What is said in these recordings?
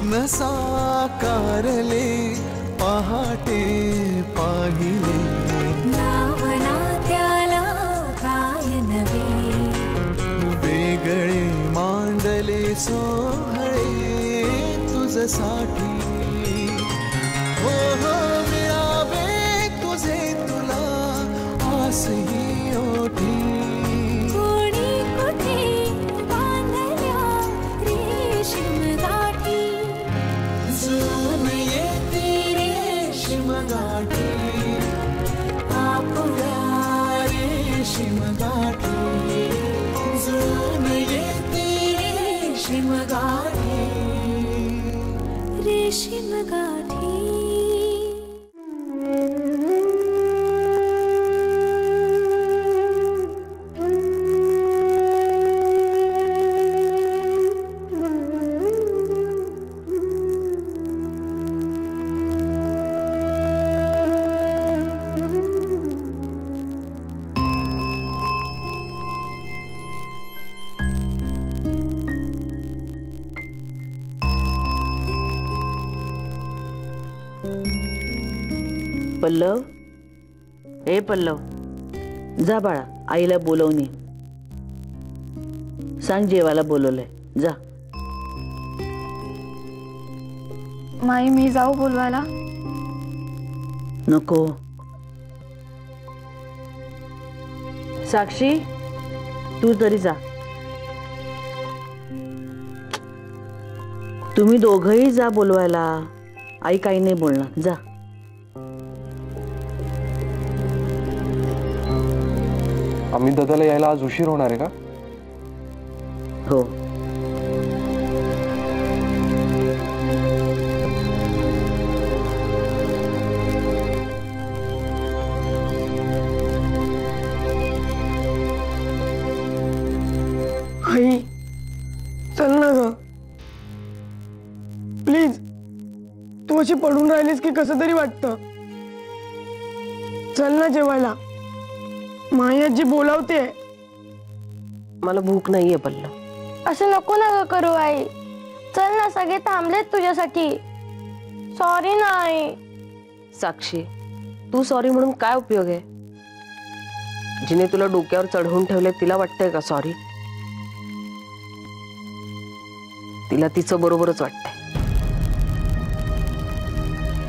स्वप्न साकारले पहाटे पाहिले नावना त्याला काय नवे वेगळे मांडले सोहळे तुझसाठी हो हो मिळावे तुझे तुला आसही ओठी कोणी कुठे बांधल्या रेशीम गाठी जुळून येते रेशीम गाठी आपल्या रेशीम गाठी जुळून येते रेशीम गाठी रेशीम गाठी पल्लव, ए पल्लव, जा बाळा आईला बोलवून ये. सांग जेवायला बोलवलंय, जा. माई मी जाऊ बोलवायला? नको. साक्षी तू तरी जा. तुम्ही दोघंही जा बोलवायला. आई काही नाही बोलणार, जा. आम्ही दादाला यायला आज उशीर होणार आहे का? हो. आई चल ना ग प्लीज. तू अशी पडून राहिलीस की कसं तरी वाटतं. चल ना जेवायला. मायाजी बोलावते. मला भूक नाहीये पल्लव. असं नको ना ग करू आई. चल ना, सगळे थांबलेत तुझ्यासाठी. सॉरी ना आई. साक्षी तू सॉरी म्हणून काय उपयोग आहे? जिने तुला डोक्यावर चढवून ठेवले तिला वाटतंय का सॉरी? तिला तिचं बरोबरच वाटतंय.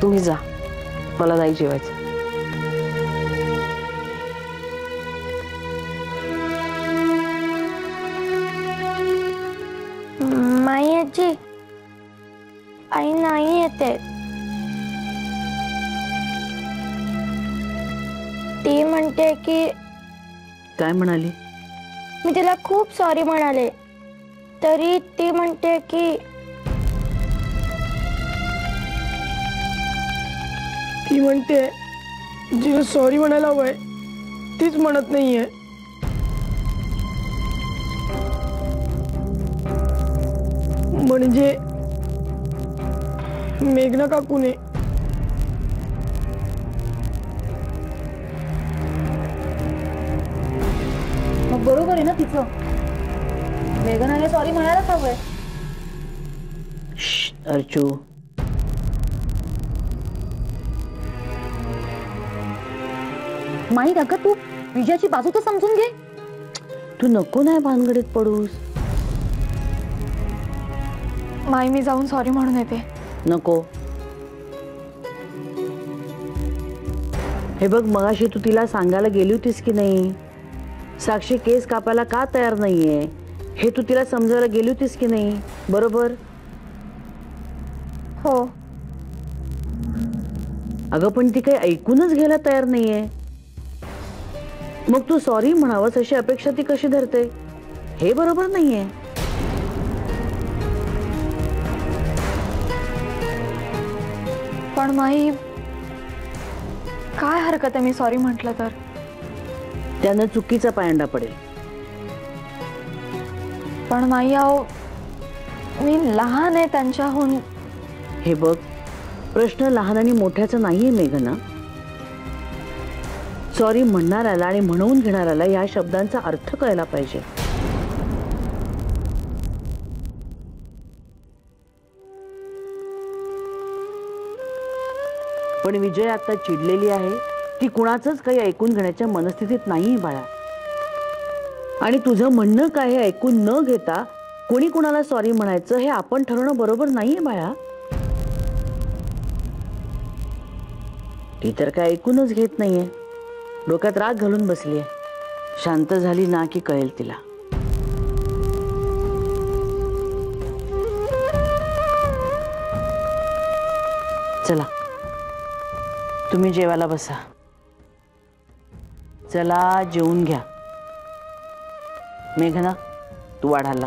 तुम्ही जा, मला नाही जेवायचं. माई आजी आई नाही येते. ती म्हणते की. काय म्हणाली? मी तिला खूप सॉरी म्हणाले तरी ती म्हणते की. ती म्हणते जिला सॉरी म्हणायला हवंय तीच म्हणत नाहीये. म्हणजे मेघना काकूने. मग बरोबर आहे ना तिचं. मेघनाने सॉरी म्हणायलाच हवंय. अर्चू माई अगं तू विजयाची बाजू तर समजून घे. तू नको नाही भानगडीत पडूस. माई मी जाऊन सॉरी म्हणून येते. नको. हे बघ मगाशी तू तिला सांगायला गेली होतीस की नाही? साक्षी केस कापायला का तयार नाहीये हे तू तिला समजायला गेली होतीस की नाही? बरोबर. हो. अगं पण ती काही ऐकूनच घ्यायला तयार नाहीये. मग तू सॉरी म्हणावंस अशी अपेक्षा ती कशी धरते? हे बरोबर नाहीये. पण माई काय हरकत आहे मी सॉरी म्हटलं तर? त्यानं चुकीचा पायंडा पडेल. पण माई आओ मी लहान आहे त्यांच्याहून. हे बघ प्रश्न लहान आणि मोठ्याचा नाहीये मेघना. सॉरी म्हणणाऱ्याला आणि म्हणवून घेणाऱ्याला या शब्दांचा अर्थ कळला पाहिजे. पण विजय आता चिडलेली आहे, ती कुणाचंच काही ऐकून घेण्याच्या मनस्थितीत नाहीये बाळा. आणि तुझं म्हणणं काय हे ऐकून न घेता कोणी कुणाला सॉरी म्हणायचं हे आपण ठरवणं बरोबर नाहीये बाळा. ती तर काय ऐकूनच घेत नाहीये, डोक्यात राग घालून बसलीये. शांत झाली ना की कळेल तिला. चला तुम्ही जेवायला बसा. चला जेवून घ्या. मेघना तू वाढायला.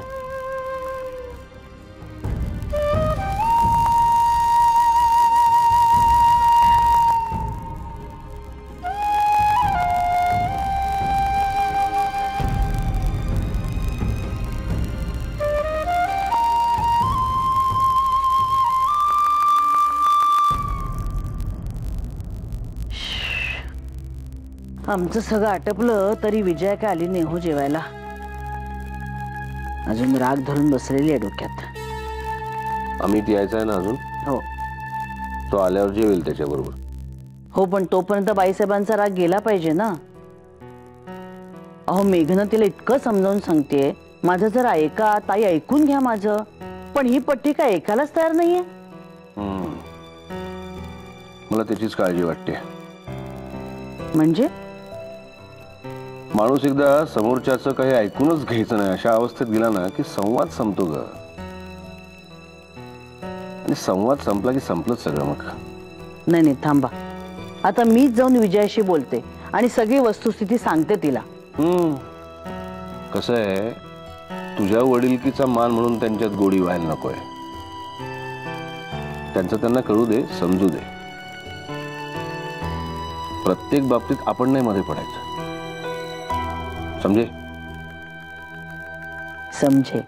आमचं सगळं आटपलं तरी विजया काय आली नाही हो जेवायला. अजून राग धरून बसलेली आहे डोक्यात. अमित यायचा आहे ना अजून? हो. तो आल्यावर जेवेल त्याच्याबरोबर. हो पण तोपर्यंत बाईसाहेबांचा राग गेला पाहिजे ना. अहो मेघना तिला इतकं समजावून सांगते, माझं जर ऐका ताई, ऐकून घ्या माझं. पण ही पट्टी काय ऐकायलाच तयार नाहीये. मला त्याचीच काळजी वाटते. म्हणजे माणूस एकदा समोरच्याचं काही ऐकूनच घ्यायचं नाही अशा अवस्थेत गेला ना की संवाद संपतो ग. आणि संवाद संपला की संपलंच सगळं. मग नाही नाही थांबा, आता मीच जाऊन विजयाशी बोलते आणि सगळी वस्तुस्थिती सांगते तिला. कसं आहे, तुझ्या वडिलकीचा मान म्हणून त्यांच्यात गोडी व्हायला नकोय. त्यांचं त्यांना कळू दे, समजू दे. प्रत्येक बाबतीत आपण नाही मध्ये पडायचं. समझे? समझे.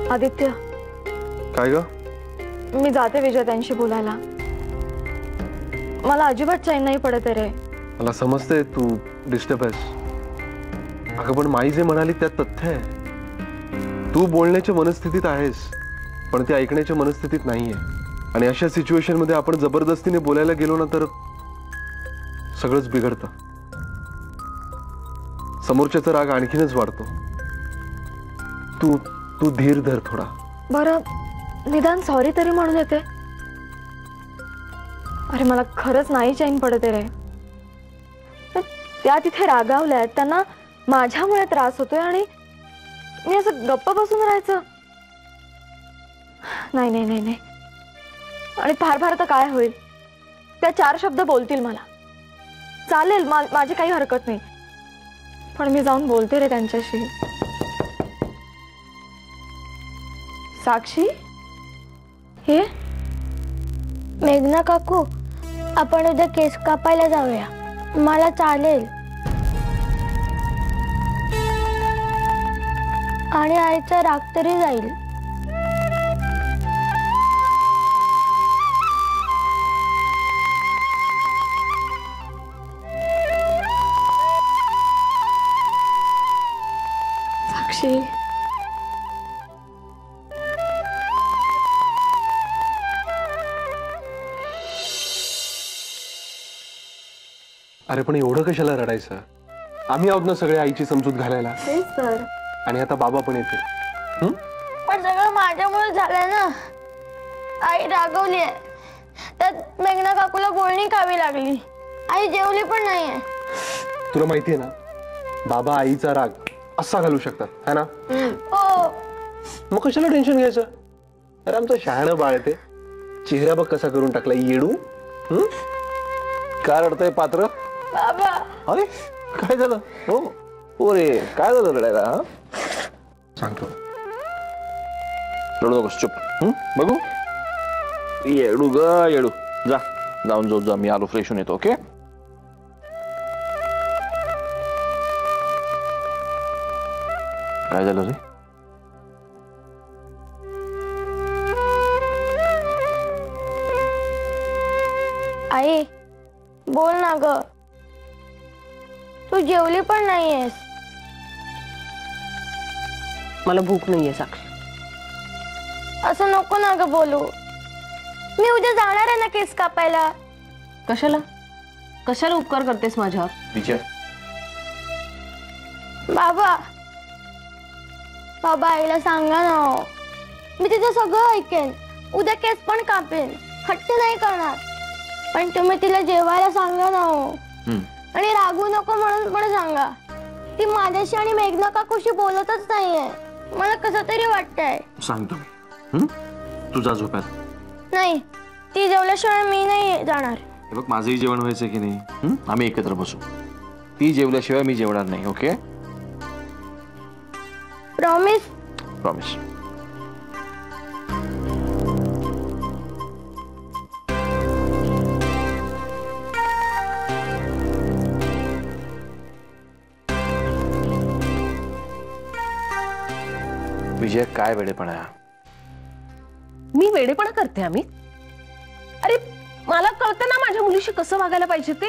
आदित्य, काय ग? मी जाते विजय त्यांशी बोलायला. मला अजिबात चैन नाही पडत रे. मला समजते तू डिस्टर्ब आहेस. अगं पण माई जे म्हणाली त्यात तथ्य आहे. तू बोलण्याच्या मनस्थितीत आहेस पण ते ऐकण्याच्या मनस्थितीत नाहीये. आणि अशा सिच्युएशन मध्ये आपण जबरदस्तीने बोलायला गेलो ना तर सगळंच बिघडतं. समोरच्याचा राग आणखीनच वाढतो. तू तू धीर धर थोडा. बरं निदान सॉरी तरी म्हणून येते. अरे मला खरंच नाही चैन पडते रे. त्या तिथे रागावल्यात, त्यांना माझ्यामुळे त्रास होतोय आणि मी असं गप्प बसून राहायचं. नाही नाही नाही नाही. आणि फार फार तर काय होईल, त्या 4 शब्द बोलतील मला. चालेल, माझी काही हरकत नाही. पण मी जाऊन बोलते रे त्यांच्याशी. साक्षी, हे मेघना काकू, आपण उद्या केस कापायला जाऊया. मला चालेल. आणि आईचा राग तरी जाईल. साक्षी, अरे पण एवढं कशाला रडायचं? आम्ही आहोत ना सगळे आईची समजूत घालायला. तेच तर. आणि आता बाबा पण येतील. पण सगळं माझ्यामुळे झालंय ना. आई रागवली आहे, त्यात मेघना काकूला बोलणी खावी लागली. आई जेवली पण नाहीये. तुला माहितीये ना, बाबा आईचा राग असा घालू शकतात, है ना? हो. मग कशाला टेन्शन घ्यायचं? अरे आमचं शहाणं बाळ ते. चेहरा बघ कसा करून टाकला येडू. काय रडतंय पात्र? बाबा. अरे काय झालं? हो रे, काय झालं रडायला? सांगतो. रडू नकोस, चुप. बघू. येडू ग येडू. जा जाऊन झोप जा. मी आलो, फ्रेश होऊन येतो. ओके. काय झालं रे? आई बोल ना ग, तू जेवली पण नाहीयेस. मला भूक नाहीये साक्षी. असं नको ना ग बोलू. मी उद्या जाणार आहे ना केस कापायला. कशाला कशाला उपकार करतेस माझ्यावर? विजय, बाबा बाबा आईला सांगा ना हो. मी तिचं सगळं ऐकेन, उद्या केस पण कापेन, हट्ट नाही करणार. पण तुम्ही तिला जेवायला सांगा ना हो. आणि रागू नको म्हणून पण सांगा. ती माझ्याशी आणि मेघना काकूशी बोलतच नाहीये. मला कसं तरी वाटतंय. सांगतो मी. तुझा झोपात नाही, ती जेवल्याशिवाय मी नाही जाणार. हे बघ, माझंही जेवण व्हायचं की नाही. आम्ही एकत्र बसू. ती जेवल्याशिवाय मी जेवणार नाही. ओके? प्रॉमिस? प्रॉमिस. विजय, काय वेडेपणा आहे? मी वेडेपणा करते आम्ही? अरे मला कळतं ना माझ्या मुलीशी कसं वागायला पाहिजे ते.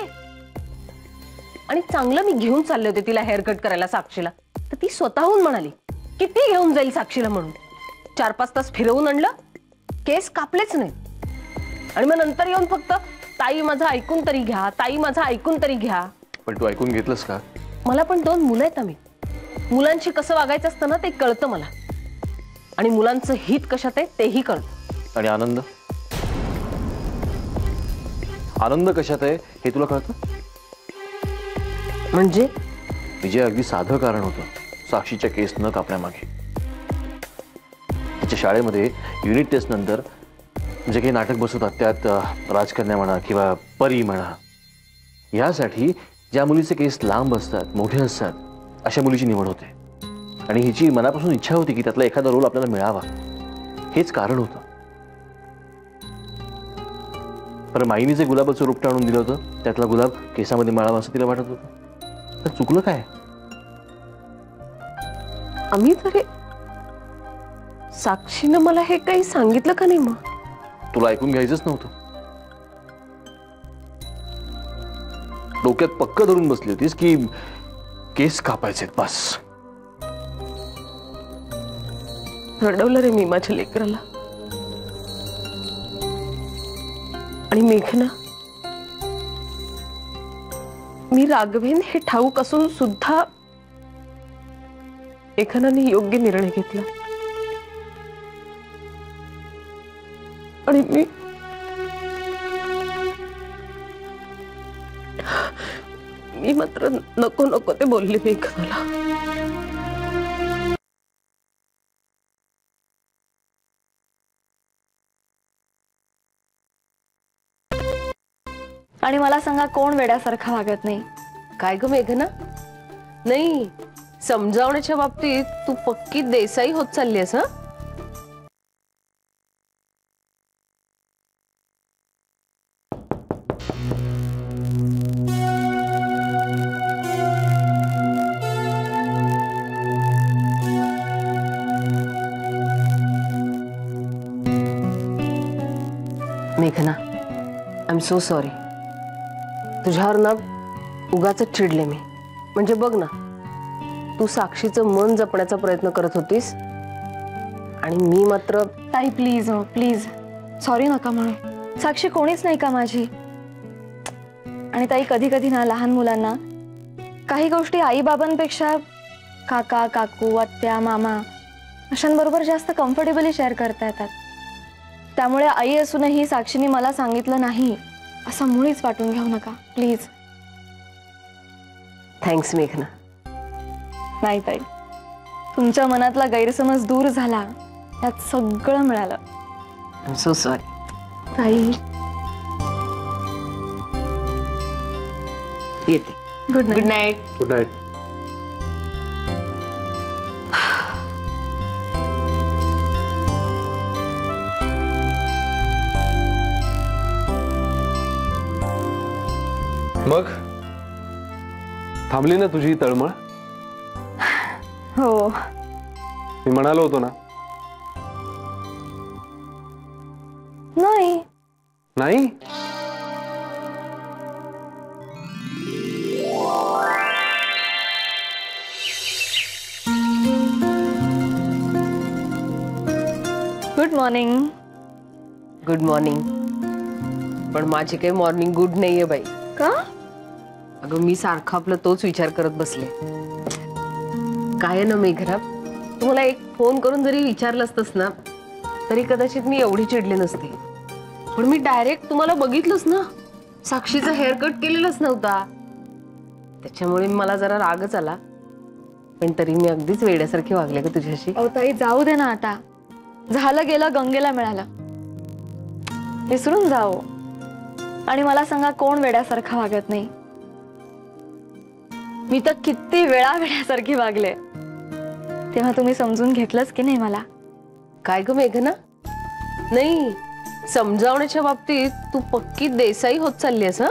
आणि चांगलं मी घेऊन चालले होते तिला हेअर कट करायला साक्षीला, तर ती स्वतःहून म्हणाली किती घेऊन जाईल साक्षीला म्हणून. 4-5 तास फिरवून आणलं, केस कापलेच नाही. आणि मग नंतर येऊन फक्त ताई माझं ऐकून तरी घ्या, ताई माझं ऐकून तरी घ्या. पण तू ऐकून घेतलंस का? मला पण 2 मुलं आहेत आम्ही. मुलांशी कसं वागायचं असतं ना ते कळतं मला. आणि मुलांचं हित कशात आहे तेही कळतं. आणि आनंद आनंद कशात आहे हे तुला कळतं? म्हणजे विजय, अगदी साधं कारण होतं साक्षीच्या केस न कापण्यामागे. तिच्या शाळेमध्ये युनिट टेस्ट नंतर जे काही नाटक बसवतात त्यात राजकन्या म्हणा किंवा परी म्हणा, यासाठी ज्या मुलीचे केस लांब असतात, मोठे असतात, अशा मुलीची निवड होते. आणि हिची मनापासून इच्छा होती की त्यातला एखादा रोल आपल्याला मिळावा. हेच कारण होतं. पण माईनी जे गुलाबाचं रोपटं आणून दिलं होतं त्यातला गुलाब केसामध्ये मिळावा असं तिला वाटत होतं. तर चुकलं काय? आम्ही तरी साक्षीनं मला हे काही सांगितलं का नाही? मग तुला ऐकून घ्यायचंच नव्हतं. डोक्यात पक्क धरून बसली होतीस की केस कापायचे बस. रडवलं रे मी माझ्या लेकराला. आणि मेघना, मी राघवेन हे ठाऊक असून सुद्धा मेघनाने योग्य निर्णय घेतला. आणि मी मात्र नको नको ते बोलले मेघनाला. आणि मला सांगा, कोण वेड्यासारखा वागत नाही? काय ग मेघना? नाही, समजावण्याच्या बाबतीत तू पक्की देसाई होत चालली आहेस. हं? मेघना, आय एम सो सॉरी. तुझ्यावर ना उगाच चिडले मी. म्हणजे बघ ना, तू साक्षीचं मन जपण्याचा प्रयत्न करत होतीस आणि मी मात्र. ताई प्लीज, हो प्लीज, सॉरी नका म्हणू. साक्षी कोणीच नाही का माझी. आणि ताई, कधी कधी ना लहान मुलांना काही गोष्टी आई बाबांपेक्षा काका काकू आत्या मामा अशांबरोबर जास्त कम्फर्टेबली शेअर करता येतात. त्यामुळे आई असूनही साक्षीने मला सांगितलं नाही असं मुळीच वाटून घेऊ नका प्लीज. थँक्स मेघना. नाही ताई, तुमच्या मनातला गैरसमज दूर झाला, त्यात सगळं मिळालं. I am so sorry. ताई, येते. Good night. Good night. Good night. मग थांबली ना तुझी तळमळ? हो, मी म्हणालो होतो ना. नाही नाही गुड मॉर्निंग. Good morning. पण माझी काही मॉर्निंग गुड नाहीये बाई. का? अगं मी सारखा आपला तोच विचार करत बसले. काय ना मेघना, तुम्हाला एक फोन करून जरी विचारलं असतंस ना तरी कदाचित मी एवढी चिडले नसते. पण मी डायरेक्ट तुम्हाला बघितलंच ना, साक्षीचा हेअर कट केलेलाच नव्हता. त्याच्यामुळे मला जरा रागच आला. पण तरी मी अगदीच वेड्यासारखी वागले का तुझ्याशी? अहो ताई, जाऊ दे ना आता. झालं गेलं, गंगेला मिळालं. विसरून जाओ. आणि मला सांगा, कोण वेड्यासारखा वागत नाही? मी तर किती वेळा वेड्यासारखी वागले. तेव्हा तुम्ही समजून घेतलंच की नाही मला? काय ग मेघना, नाही समजावण्याच्या बाबतीत तू पक्की देसाई होत चालली आहेस.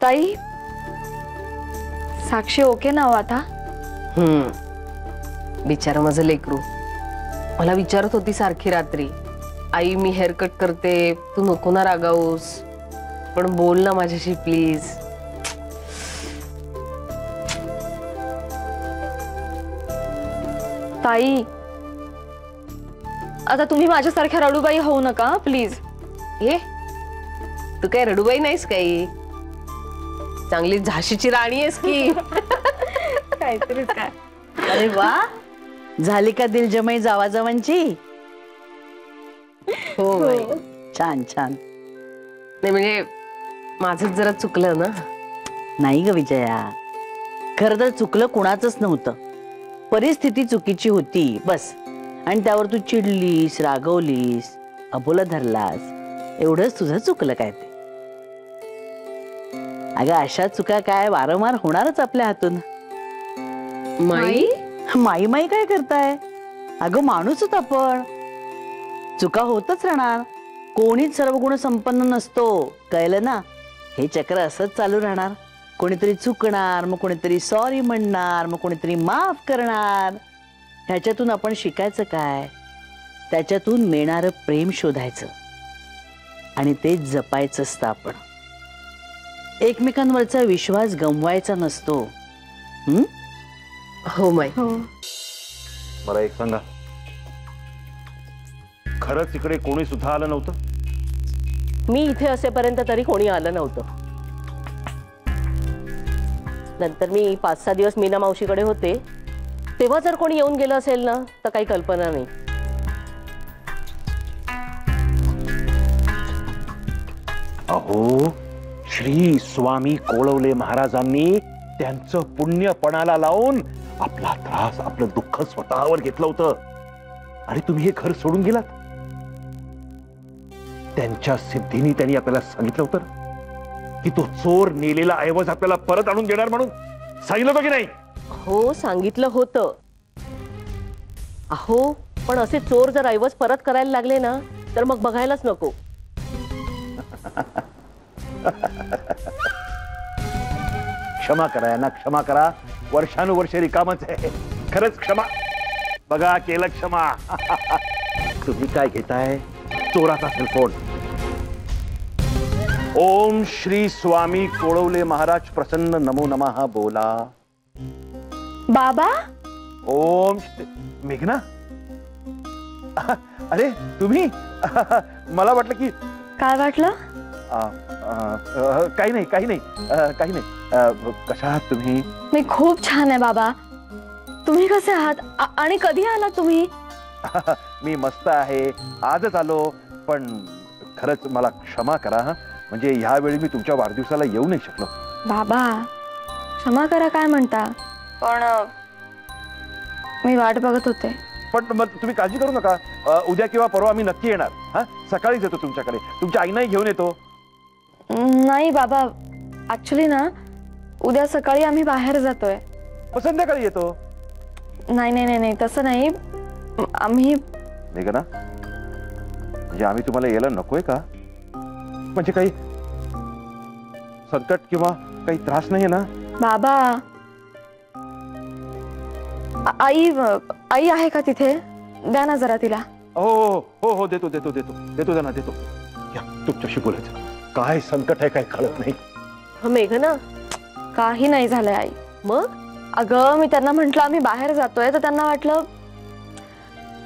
ताई, साक्षी ओके ना हो आता? बिचारा माझं लेकरू मला विचारत होती सारखी रात्री, आई मी हेअर कट करते, तू नको ना रागावूस, पण बोल ना माझ्याशी प्लीज. ताई, आता तुम्ही माझ्यासारख्या रडूबाई होऊ नका प्लीज. ये, तू काय रडूबाई नाहीस काही, चांगली झाशीची राणी आहेस की. काहीतरीच काय. अरे वा, झाली का दिलजमाई जावाजावांची? हो बाई. छान छान. नाही म्हणजे माझंच जरा चुकलं ना. नाही ग विजया, खरं तर चुकलं कुणाचंच नव्हतं. परिस्थिती चुकीची होती बस. आणि त्यावर तू चिडलीस, रागवलीस, अबोला धरलास, एवढंच तुझं चुकलं काय ते. अगं अशा चुका काय वारंवार होणारच आपल्या हातून. माई माई माई काय करताय? अगं माणूसच आपण, चुका होतच राहणार. कोणीच सर्व गुण संपन्न नसतो, कळलं ना? हे चक्र असंच चालू राहणार. कोणीतरी चुकणार, मग कोणीतरी सॉरी म्हणणार, मग कोणीतरी माफ करणार. ह्याच्यातून आपण शिकायचं काय? त्याच्यातून मिळणारं प्रेम शोधायचं आणि ते जपायचं असतं. आपण एकमेकांवरचा विश्वास गमवायचा नसतो. हो माई. मला एक सांगा, खरंच इकडे कोणी सुद्धा आलं नव्हतं? मी इथे असेपर्यंत तरी कोणी आलं नव्हतं. नंतर मी 5-6 दिवस मीना मावशीकडे होते, तेव्हा जर कोणी येऊन गेलं असेल ना तर काही कल्पना नाही. अहो, श्री स्वामी कोळवले महाराजांनी त्यांचं पुण्य पणाला लावून आपला त्रास, आपलं दुःख स्वतःवर घेतलं होतं. आणि तुम्ही हे घर सोडून गेलात. त्यांच्या सिद्धीने त्यांनी आपल्याला सांगितलं होतं की तो चोर नेलेला ऐवज आपल्याला परत आणून देणार म्हणून. सांगितलं होतं की नाही? हो, सांगितलं होतं. अहो, पण असे चोर जर ऐवज परत करायला लागले ना तर मग बघायलाच नको. क्षमा करा यांना, क्षमा करा. वर्षानुवर्षे रिकामच आहे. खरंच क्षमा. बघा, केलं क्षमा. तुम्ही काय घेताय? चोराचा सेलफोन. ओम श्री स्वामी कोळवले महाराज प्रसन्न नमो नमः बोला. बाबा. ओम मेघना, अरे तुम्ही? मला वाटलं की. काय वाटलं? काही नाही, काही नाही, काही नाही. कशा आहात तुम्ही? मी खूप छान आहे बाबा. तुम्ही कसे आहात? आणि कधी आलात तुम्ही? मी मस्त आहे, आजच आलो. पण खरंच मला क्षमा करा, म्हणजे ह्यावेळी मी तुमच्या वाढदिवसाला येऊ नाही शकलो. बाबा, क्षमा करा काय म्हणता? पण मी वाट बघत होते. पण मग तुम्ही काळजी करू नका. उद्या किंवा परवा आम्ही नक्की येणार. हा, सकाळीच येतो तुमच्याकडे. तुमच्या आईनाही घेऊन येतो. नाही बाबा, ऍक्च्युली ना उद्या सकाळी आम्ही बाहेर जातोय. संध्याकाळी येतो. नाही नाही नाही, तसं नाही. आम्ही. मेघना, म्हणजे आम्ही तुम्हाला यायला नकोय का? म्हणजे काही संकट किंवा काही त्रास नाही ना? बाबा, आई आई आहे का तिथे? द्या ना जरा तिला. हो हो हो, देतो देतो देतो देतो त्यांना देतो. या, तुमच्याशी बोलायचं. काय संकट आहे काय कळत नाही. मेघना, काही नाही झालंय आई. मग अगं मी त्यांना म्हंटल आम्ही बाहेर जातोय, तर त्यांना वाटलं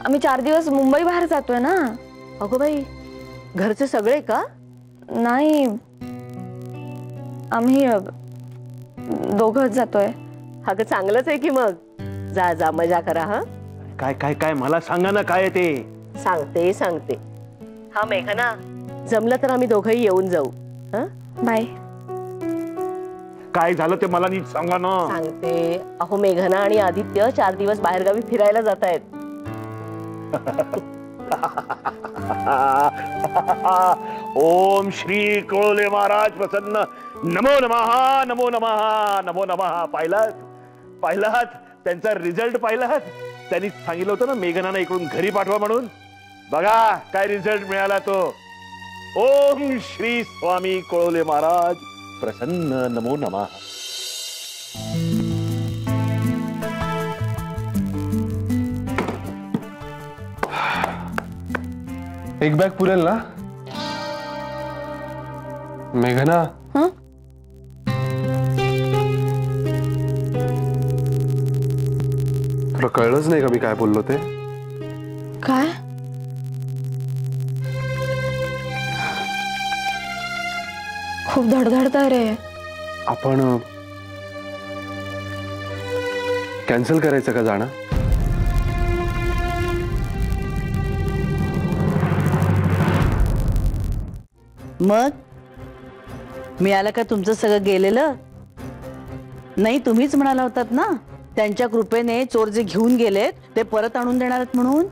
आम्ही 4 दिवस मुंबई बाहेर जातोय ना. अगो बाई, घरचे सगळे का? नाही, आम्ही दोघंच जातोय. अगं चांगलंच आहे की मग. जा जा, मजा करा. हा काय काय काय मला सांगा ना, काय ते? सांगते. हा मेघना, जमलं तर आम्ही दोघंही येऊन जाऊ. बाय. काय झालं ते मला नीट सांगा ना. सांगते. अहो मेघना आणि आदित्य 4 दिवस बाहेरगावी फिरायला जात आहेत. ओम श्री कोळवले महाराज प्रसन्न. नमो नमः, नमो नमः, नमो नमः. पाहिलात त्यांचा रिझल्ट पाहिलात? त्यांनी सांगितलं होतं ना मेघनाला इकडून घरी पाठवा म्हणून. बघा काय रिझल्ट मिळाला तो. ओम श्री स्वामी कोळवले महाराज प्रसन्न. नमो नमः. एक बॅग पुरेल ना मेघना? तुला कळलंच नाही का मी काय बोललो ते? काय? खूप धडधडतंय रे. आपण कॅन्सल करायचं का जाणं? मग मिळालं का तुमचं सगळं गेलेलं? नाही, तुम्हीच म्हणाला होतात ना त्यांच्या कृपेने चोर जे घेऊन गेलेत ते परत आणून देणार आहेत म्हणून.